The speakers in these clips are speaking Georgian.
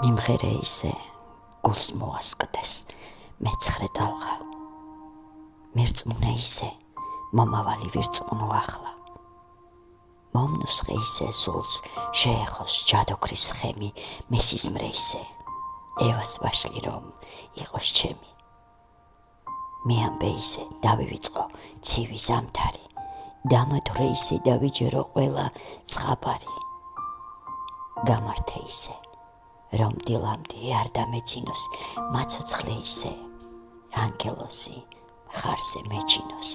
მიმღერე ისე გულს მოასკდეს მეცხრე ტალღა, მერწმუნე ისე მომავალი ვირწმუნო ახლა. მომნუსხე ისე სულს შეეხოს ჯადოქრის ხემი, მესიზმრე ისე ევას ვაშლი რომ იყოს ჩემი. მეამბე ისე დავივიწყო ცივი ზამთარი, დამათვრე ისე დავიჯერო ყველა ზღაპარი. გამართე ისე რომ დილამდე არ დამეძინოს, მაცოცხლე ისე ანგელოსი ხარზე მეჩინოს.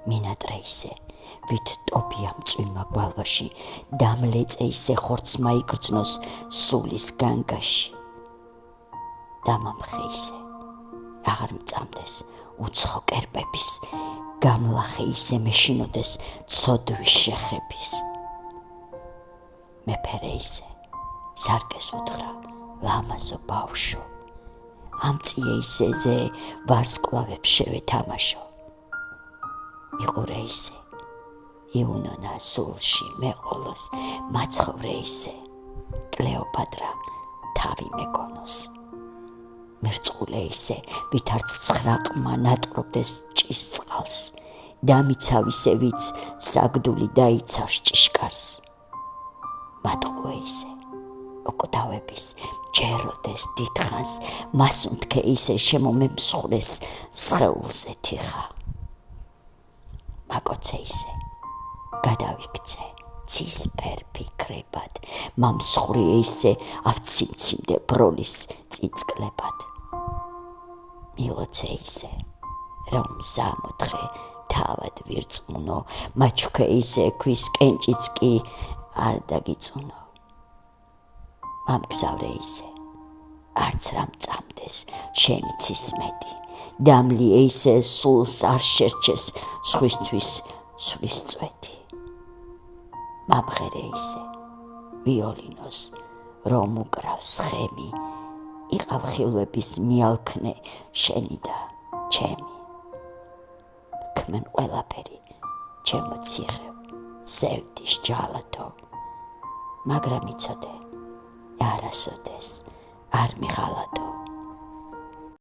მინატრე ისე ვით ტობია მწვიმა გვალვაში, დამლეწე ისე ხორცმა იგრძნოს სულის განგაში. დამამხე ისე აღარ მწამდეს უცხო კერპების, გამლახე ისე მეშინოდეს ცოდვის შეხების. მეფერე ისე სარკეს უთხრა ლამაზო ბავშვო, ამწიე ისე ზე ვარსკვლავებს შევეთამაშო. მიყურე ისე იუნონა სულში მეყოლოს, მაცხოვრე ისე კლეოპატრა თავი მეკონოს. მერწყულე ისე ვით არც ცხრაყმა ნატყობდეს ჭის წყალს, დამიცავ ისე ვიც საგდული დაიცავს ჭიშკარს. მატყუე ისე ოკვდავების ჯეროდეს დიდხანს, მასუნთქე ისე შემომემსხვრეს სხეულზე თიხა. მაკოცე ისე გადავიქცე ცისფერ ფიქრებად, მამსხვრიე ისე ავციმციმდე ბროლის წიწკლებად. მილოცე ისე რომ ზამოთხე თავად ვირწმუნო, მაჩუქე ისე ქვის კენჭიც კი არ დაგიწუნო. მამგზავრე ისე არც რა მწამდეს შენი ცისმეტი, დამლიე ისე სულს არ შერჩეს სხვისთვის სulis წვეთი. მამღერე ისე ვიოლინოს რომ უკრავს ხემი, იყავ ხილვების მიალქნე შენი და ჩემი. ქმენ ყველაფერი ჩემო ციხევ სევდის ჯალათო, მაგრამ იცოდე არასოდეს არ მიხალათო.